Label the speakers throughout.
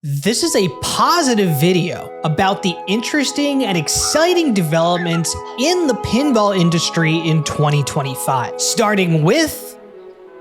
Speaker 1: This is a positive video about the interesting and exciting developments in the pinball industry in 2025, starting with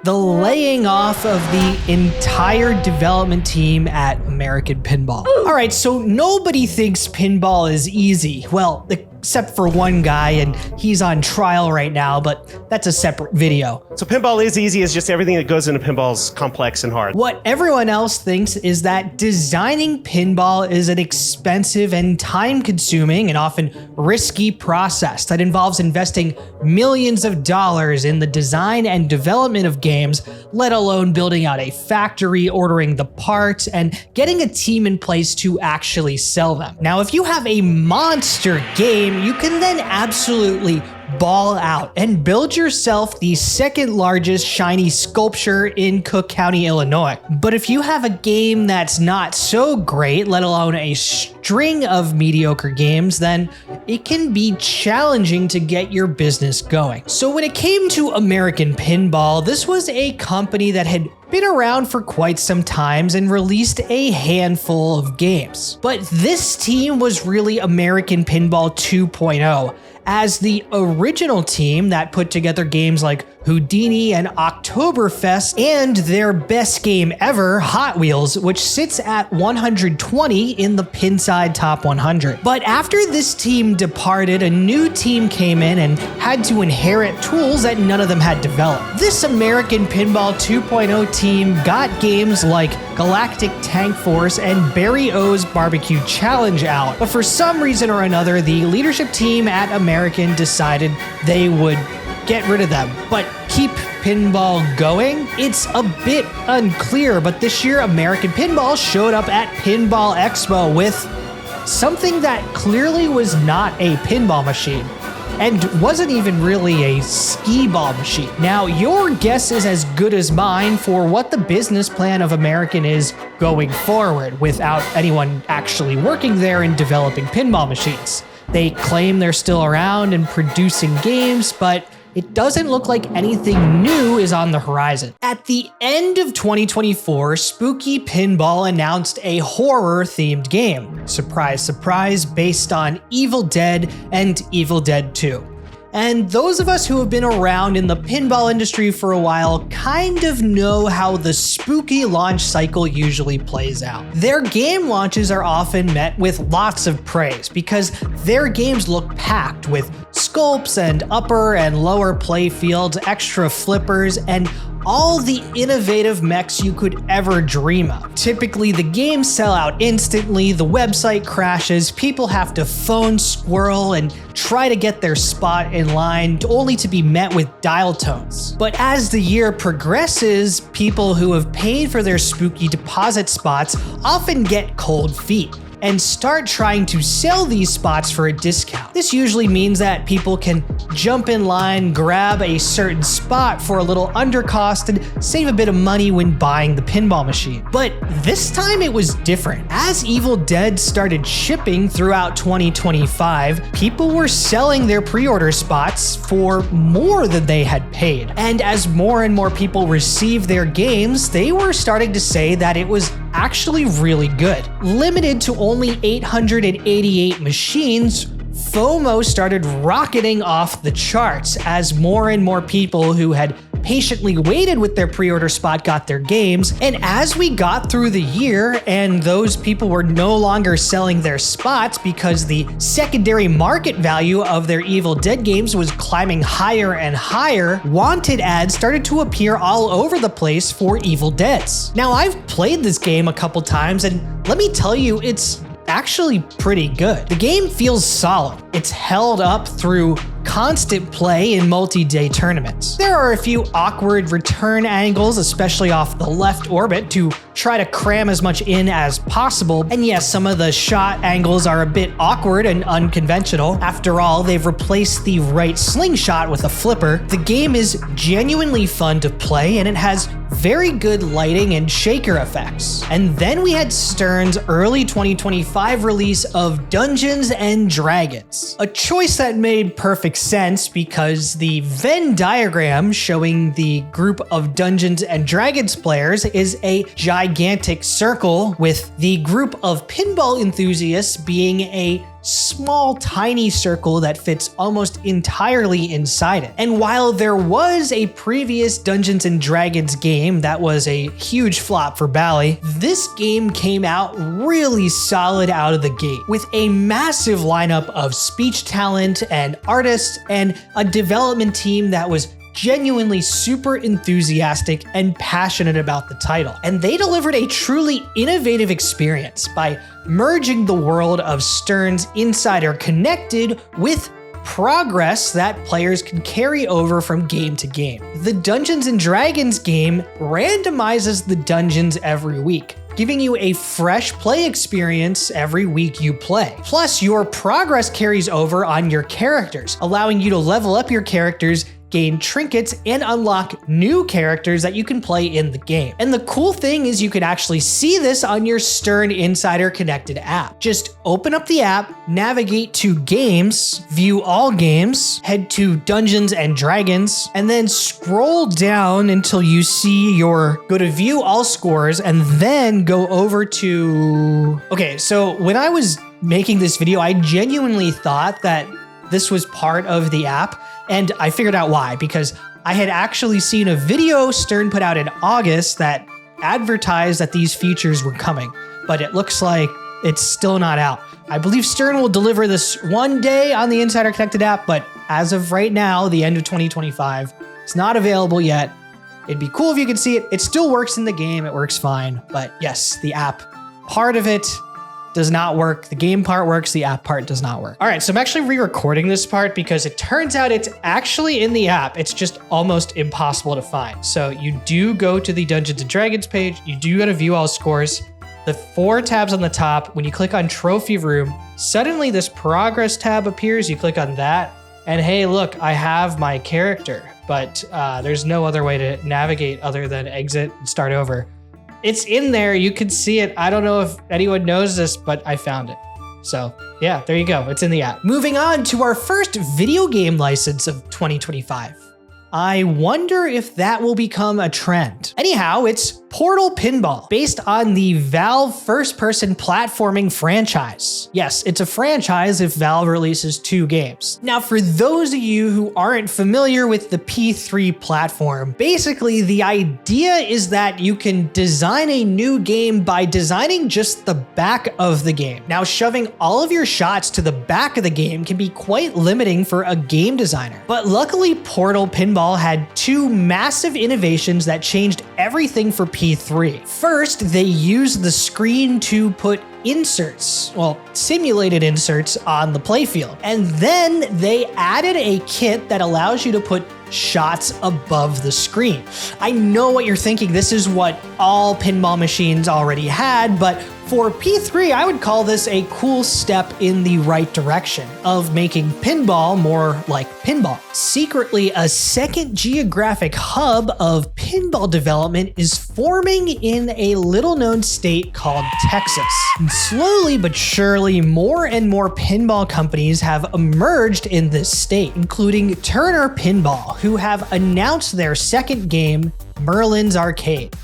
Speaker 1: the laying off of the entire development team at American Pinball. All right, so nobody thinks pinball is easy. Well, except for one guy, and he's on trial right now, but that's a separate video.
Speaker 2: So pinball is easy, it's just everything that goes into pinball is complex and hard.
Speaker 1: What everyone else thinks is that designing pinball is an expensive and time-consuming and often risky process that involves investing millions of dollars in the design and development of games, let alone building out a factory, ordering the parts, and getting a team in place to actually sell them. Now, if you have a monster game, you can then absolutely ball out and build yourself the second largest shiny sculpture in Cook County, Illinois. But if you have a game that's not so great, let alone a string of mediocre games, then it can be challenging to get your business going. So when it came to American Pinball, this was a company that had been around for quite some time and released a handful of games. But this team was really American Pinball 2.0, as the original team that put together games like Houdini and Oktoberfest, and their best game ever, Hot Wheels, which sits at 120 in the Pinside Top 100. But after this team departed, a new team came in and had to inherit tools that none of them had developed. This American Pinball 2.0 team got games like Galactic Tank Force and Barry O's Barbecue Challenge out, but for some reason or another, the leadership team at American decided they would get rid of them, but keep pinball going? It's a bit unclear, but this year American Pinball showed up at Pinball Expo with something that clearly was not a pinball machine and wasn't even really a skee-ball machine. Now, your guess is as good as mine for what the business plan of American is going forward without anyone actually working there and developing pinball machines. They claim they're still around and producing games, but it doesn't look like anything new is on the horizon. At the end of 2024, Spooky Pinball announced a horror-themed game. Surprise, surprise, based on Evil Dead and Evil Dead 2. And those of us who have been around in the pinball industry for a while kind of know how the spooky launch cycle usually plays out. Their game launches are often met with lots of praise because their games look packed with sculpts and upper and lower play fields, extra flippers, and all the innovative mechs you could ever dream of. Typically, the games sell out instantly, the website crashes, people have to phone squirrel and try to get their spot in line, only to be met with dial tones. But as the year progresses, people who have paid for their spooky deposit spots often get cold feet and start trying to sell these spots for a discount. This usually means that people can jump in line, grab a certain spot for a little undercost, and save a bit of money when buying the pinball machine. But this time it was different. As Evil Dead started shipping throughout 2025, people were selling their pre-order spots for more than they had paid. And as more and more people received their games, they were starting to say that it was actually really good. Limited to only 888 machines, FOMO started rocketing off the charts as more and more people who had patiently waited with their pre-order spot got their games. And as we got through the year and those people were no longer selling their spots because the secondary market value of their Evil Dead games was climbing higher and higher, wanted ads started to appear all over the place for Evil Deads. Now, I've played this game a couple times, and let me tell you, it's actually pretty good. The game feels solid. It's held up through constant play in multi-day tournaments. There are a few awkward return angles, especially off the left orbit, to try to cram as much in as possible. And yes, some of the shot angles are a bit awkward and unconventional. After all, they've replaced the right slingshot with a flipper. The game is genuinely fun to play, and it has very good lighting and shaker effects. And then we had Stern's early 2025 release of Dungeons and Dragons, a choice that made perfect sense because the Venn diagram showing the group of Dungeons and Dragons players is a gigantic gigantic circle, with the group of pinball enthusiasts being a small, tiny circle that fits almost entirely inside it. And while there was a previous Dungeons and Dragons game that was a huge flop for Bally, this game came out really solid out of the gate, with a massive lineup of speech talent and artists and a development team that was genuinely super enthusiastic and passionate about the title. And they delivered a truly innovative experience by merging the world of Stern's Insider Connected with progress that players can carry over from game to game. The Dungeons and Dragons game randomizes the dungeons every week, giving you a fresh play experience every week you play. Plus, your progress carries over on your characters, allowing you to level up your characters, gain trinkets, and unlock new characters that you can play in the game. And the cool thing is you can actually see this on your Stern Insider Connected app. Just open up the app, navigate to Games, view all games, head to Dungeons and Dragons, and then scroll down until you see go to view all scores, and then go over to... Okay, so when I was making this video, I genuinely thought that this was part of the app, and I figured out why, because I had actually seen a video Stern put out in August that advertised that these features were coming, but it looks like it's still not out. I believe Stern will deliver this one day on the Insider Connected app, but as of right now, the end of 2025, it's not available yet. It'd be cool if you could see it. It still works in the game, it works fine, but yes, the app part of it does not work. The game part works, the app part does not work. All right, so I'm actually re-recording this part because it turns out it's actually in the app. It's just almost impossible to find. So you do go to the Dungeons and Dragons page, you do go to view all scores, the 4 tabs on the top, when you click on Trophy Room, suddenly this progress tab appears, you click on that, and hey, look, I have my character, but there's no other way to navigate other than exit and start over. It's in there, you can see it. I don't know if anyone knows this, but I found it. So yeah, there you go, it's in the app. Moving on to our first video game license of 2025. I wonder if that will become a trend. Anyhow, it's Portal Pinball, based on the Valve first-person platforming franchise. Yes, it's a franchise if Valve releases 2 games. Now, for those of you who aren't familiar with the P3 platform, basically the idea is that you can design a new game by designing just the back of the game. Now, shoving all of your shots to the back of the game can be quite limiting for a game designer. But luckily, Portal Pinball had 2 massive innovations that changed everything for P3. First, they used the screen to put inserts, well, simulated inserts on the playfield. And then they added a kit that allows you to put shots above the screen. I know what you're thinking, this is what all pinball machines already had, but for P3, I would call this a cool step in the right direction of making pinball more like pinball. Secretly, a second geographic hub of pinball development is forming in a little-known state called Texas. And slowly but surely, more and more pinball companies have emerged in this state, including Turner Pinball, who have announced their second game, Merlin's Arcade.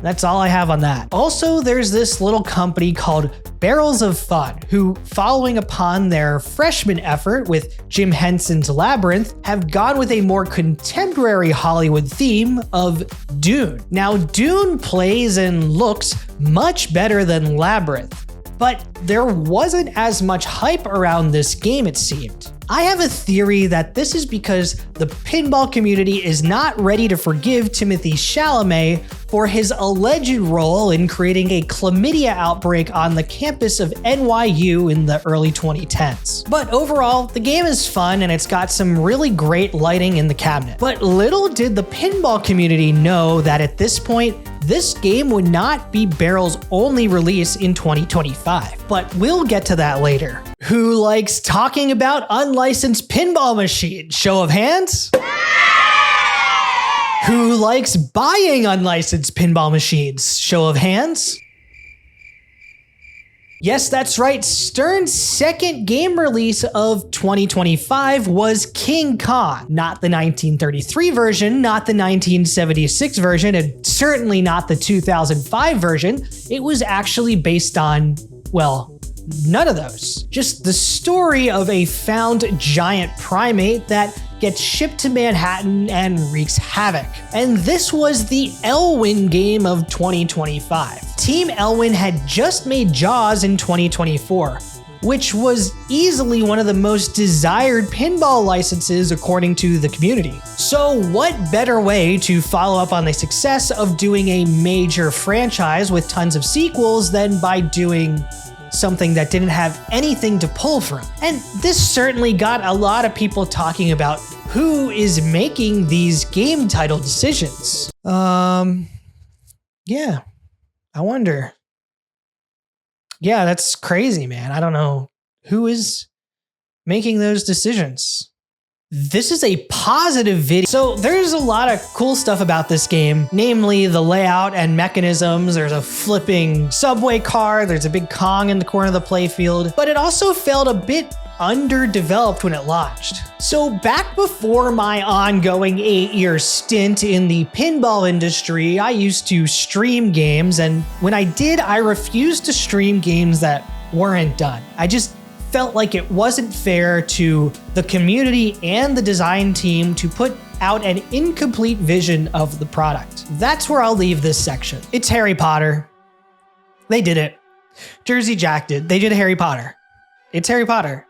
Speaker 1: That's all I have on that. Also, there's this little company called Barrels of Fun, who, following upon their freshman effort with Jim Henson's Labyrinth, have gone with a more contemporary Hollywood theme of Dune. Now, Dune plays and looks much better than Labyrinth, but there wasn't as much hype around this game, it seemed. I have a theory that this is because the pinball community is not ready to forgive Timothée Chalamet for his alleged role in creating a chlamydia outbreak on the campus of NYU in the early 2010s. But overall, the game is fun and it's got some really great lighting in the cabinet. But little did the pinball community know that at this point, this game would not be Barrel's only release in 2025, but we'll get to that later. Who likes talking about unlicensed pinball machines? Show of hands? Who likes buying unlicensed pinball machines? Show of hands? Yes, that's right. Stern's second game release of 2025 was King Kong. Not the 1933 version, not the 1976 version, and certainly not the 2005 version. It was actually based on, well, none of those. Just the story of a found giant primate that gets shipped to Manhattan and wreaks havoc. And this was the Elwyn game of 2025. Team Elwyn had just made Jaws in 2024, which was easily one of the most desired pinball licenses according to the community. So what better way to follow up on the success of doing a major franchise with tons of sequels than by doing something that didn't have anything to pull from? And this certainly got a lot of people talking about who is making these game title decisions. Yeah, I wonder. Yeah, that's crazy, man. I don't know who is making those decisions. This is a positive video. So there's a lot of cool stuff about this game, namely the layout and mechanisms. There's a flipping subway car. There's a big Kong in the corner of the playfield, but it also felt a bit underdeveloped when it launched. So back before my ongoing 8-year stint in the pinball industry, I used to stream games, and when I did, I refused to stream games that weren't done. I just felt like it wasn't fair to the community and the design team to put out an incomplete vision of the product. That's where I'll leave this section. It's Harry Potter. They did it. Jersey Jack did. They did Harry Potter. It's Harry Potter.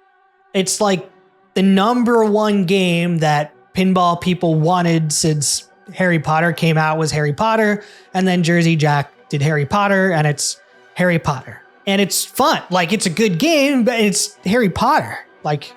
Speaker 1: It's like the #1 game that pinball people wanted since Harry Potter came out was Harry Potter, and then Jersey Jack did Harry Potter, and it's Harry Potter. And it's fun. Like, it's a good game, but it's Harry Potter. Like,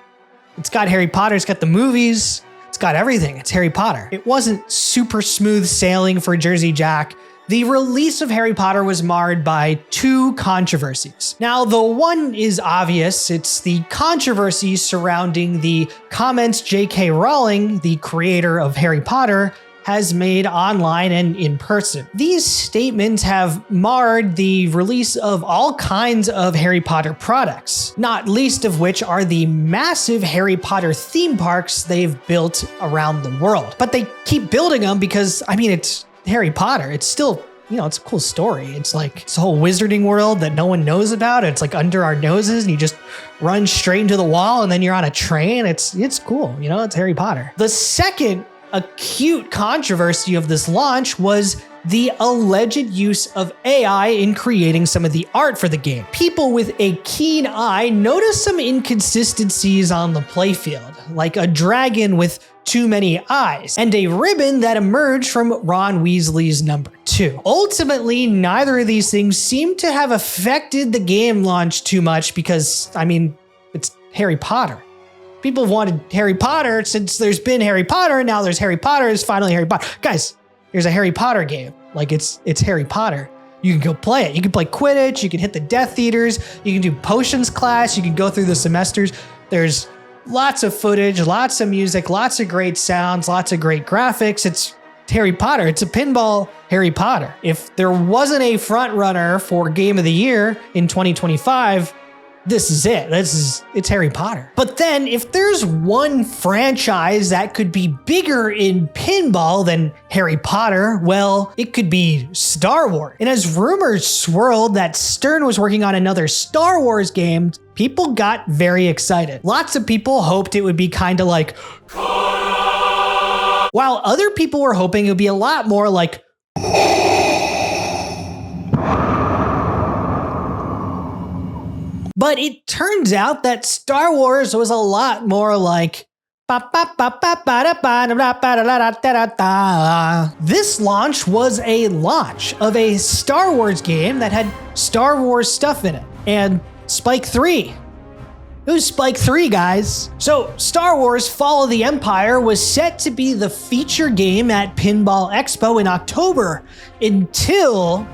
Speaker 1: it's got Harry Potter, it's got the movies, it's got everything. It's Harry Potter. It wasn't super smooth sailing for Jersey Jack. The release of Harry Potter was marred by 2 controversies. Now, the one is obvious. It's the controversy surrounding the comments J.K. Rowling, the creator of Harry Potter, has made online and in person. These statements have marred the release of all kinds of Harry Potter products, not least of which are the massive Harry Potter theme parks they've built around the world. But they keep building them because, I mean, it's Harry Potter. It's still, you know, it's a cool story. It's like this whole wizarding world that no one knows about. It's like under our noses, and you just run straight into the wall and then you're on a train. It's cool, you know, it's Harry Potter. The second acute controversy of this launch was the alleged use of AI in creating some of the art for the game. People with a keen eye noticed some inconsistencies on the playfield, like a dragon with too many eyes, and a ribbon that emerged from Ron Weasley's #2. Ultimately, neither of these things seem to have affected the game launch too much because, I mean, it's Harry Potter. People have wanted Harry Potter since there's been Harry Potter. Now there's Harry Potter. It's finally Harry Potter. Guys, here's a Harry Potter game. Like, it's Harry Potter. You can go play it. You can play Quidditch. You can hit the Death Eaters. You can do potions class. You can go through the semesters. There's lots of footage, lots of music, lots of great sounds, lots of great graphics. It's Harry Potter. It's a pinball Harry Potter. If there wasn't a front runner for Game of the Year in 2025, this is it. It's Harry Potter. But then if there's one franchise that could be bigger in pinball than Harry Potter, well, it could be Star Wars. And as rumors swirled that Stern was working on another Star Wars game, people got very excited. Lots of people hoped it would be kind of like, while other people were hoping it would be a lot more like, but it turns out that Star Wars was a lot more like this launch was a launch of a Star Wars game that had Star Wars stuff in it. And Spike 3. It was Spike 3, guys. So Star Wars Fall of the Empire was set to be the feature game at Pinball Expo in October until...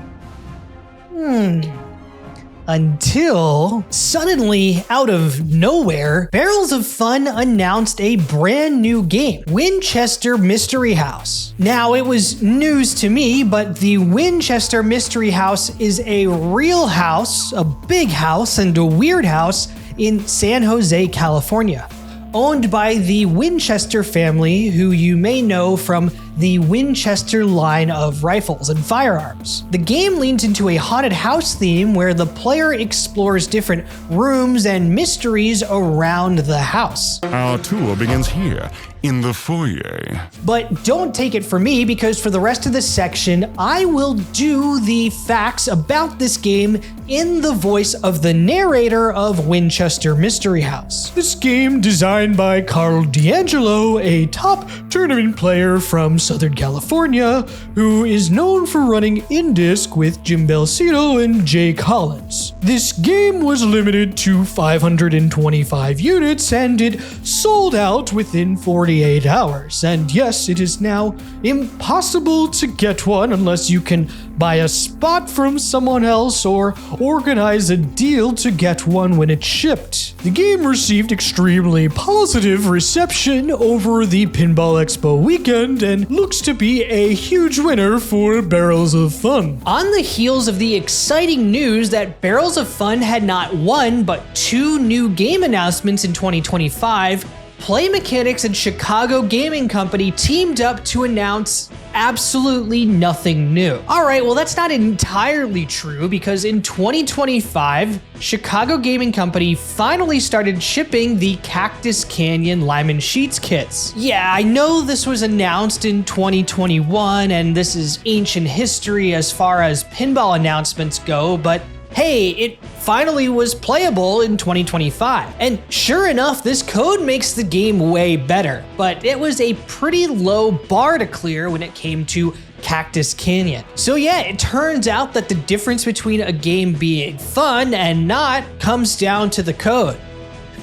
Speaker 1: Until suddenly, out of nowhere, Barrels of Fun announced a brand new game, Winchester Mystery House. Now, it was news to me, but the Winchester Mystery House is a real house, a big house, and a weird house in San Jose, California, owned by the Winchester family, who you may know from the Winchester line of rifles and firearms. The game leans into a haunted house theme where the player explores different rooms and mysteries around the house.
Speaker 3: Our tour begins here, in the foyer.
Speaker 1: But don't take it from me, because for the rest of this section, I will do the facts about this game in the voice of the narrator of Winchester Mystery House. This game, designed by Carl D'Angelo, a top tournament player from Southern California, who is known for running in-disc with Jim Belsito and Jay Collins. This game was limited to 525 units, and it sold out within 48 hours. And yes, it is now impossible to get one unless you can buy a spot from someone else or organize a deal to get one when it's shipped. The game received extremely positive reception over the Pinball Expo weekend and looks to be a huge winner for Barrels of Fun. On the heels of the exciting news that Barrels of Fun had not one, but two new game announcements in 2025, Play Mechanics and Chicago Gaming Company teamed up to announce absolutely nothing new. All right, well, that's not entirely true, because in 2025, Chicago Gaming Company finally started shipping the Cactus Canyon Lyman Sheets kits. Yeah, I know this was announced in 2021, and this is ancient history as far as pinball announcements go, but hey, it finally was playable in 2025. And sure enough, this code makes the game way better, but it was a pretty low bar to clear when it came to Cactus Canyon. So yeah, it turns out that the difference between a game being fun and not comes down to the code.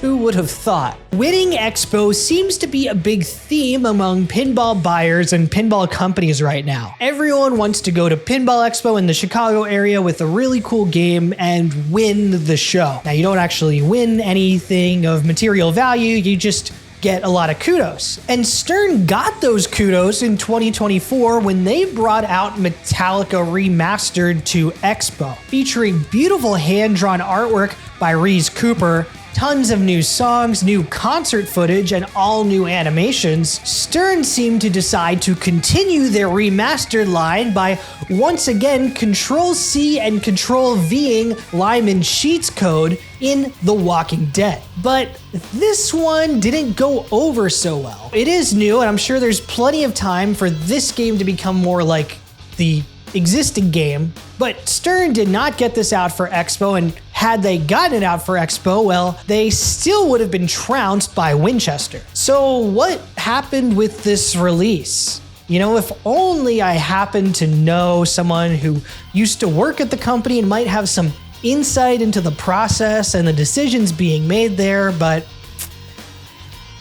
Speaker 1: Who would have thought? Winning Expo seems to be a big theme among pinball buyers and pinball companies right now. Everyone wants to go to Pinball Expo in the Chicago area with a really cool game and win the show. Now, you don't actually win anything of material value, you just get a lot of kudos. And Stern got those kudos in 2024 when they brought out Metallica Remastered to Expo, featuring beautiful hand-drawn artwork by Reese Cooper, tons of new songs, new concert footage, and all new animations. Stern seemed to decide to continue their remastered line by once again Control-C and Control-Ving Lyman Sheets code in The Walking Dead. But this one didn't go over so well. It is new, and I'm sure there's plenty of time for this game to become more like the existing game, but Stern did not get this out for Expo, and had they gotten it out for Expo, well, they still would have been trounced by Winchester. So what happened with this release? You know, if only I happened to know someone who used to work at the company and might have some insight into the process and the decisions being made there, but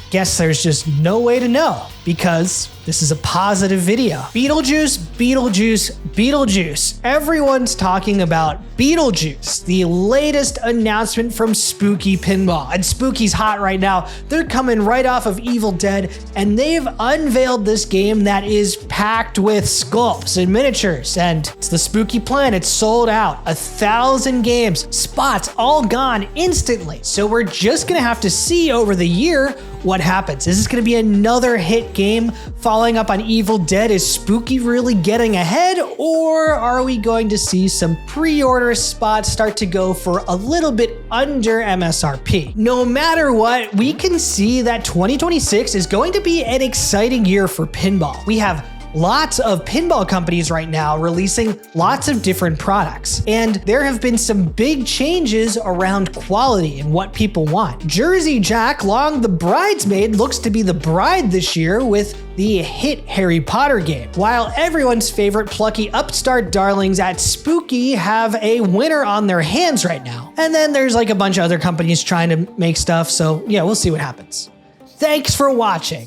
Speaker 1: guess there's just no way to know, because this is a positive video. Beetlejuice, Beetlejuice, Beetlejuice. Everyone's talking about Beetlejuice, the latest announcement from Spooky Pinball. And Spooky's hot right now. They're coming right off of Evil Dead, and they've unveiled this game that is packed with sculpts and miniatures. And it's the Spooky plan. It's sold out. 1,000 games, spots all gone instantly. So we're just gonna have to see over the year what happens. Is this gonna be another hit game following up on Evil Dead? Is Spooky really getting ahead, or are we going to see some pre-order spots start to go for a little bit under MSRP? No matter what, we can see that 2026 is going to be an exciting year for pinball. We have lots of pinball companies right now releasing lots of different products, and there have been some big changes around quality and what people want. Jersey Jack, long the bridesmaid, looks to be the bride this year with the hit Harry Potter game, while everyone's favorite plucky upstart darlings at Spooky have a winner on their hands right now. And then there's like a bunch of other companies trying to make stuff, so yeah, we'll see what happens. Thanks for watching.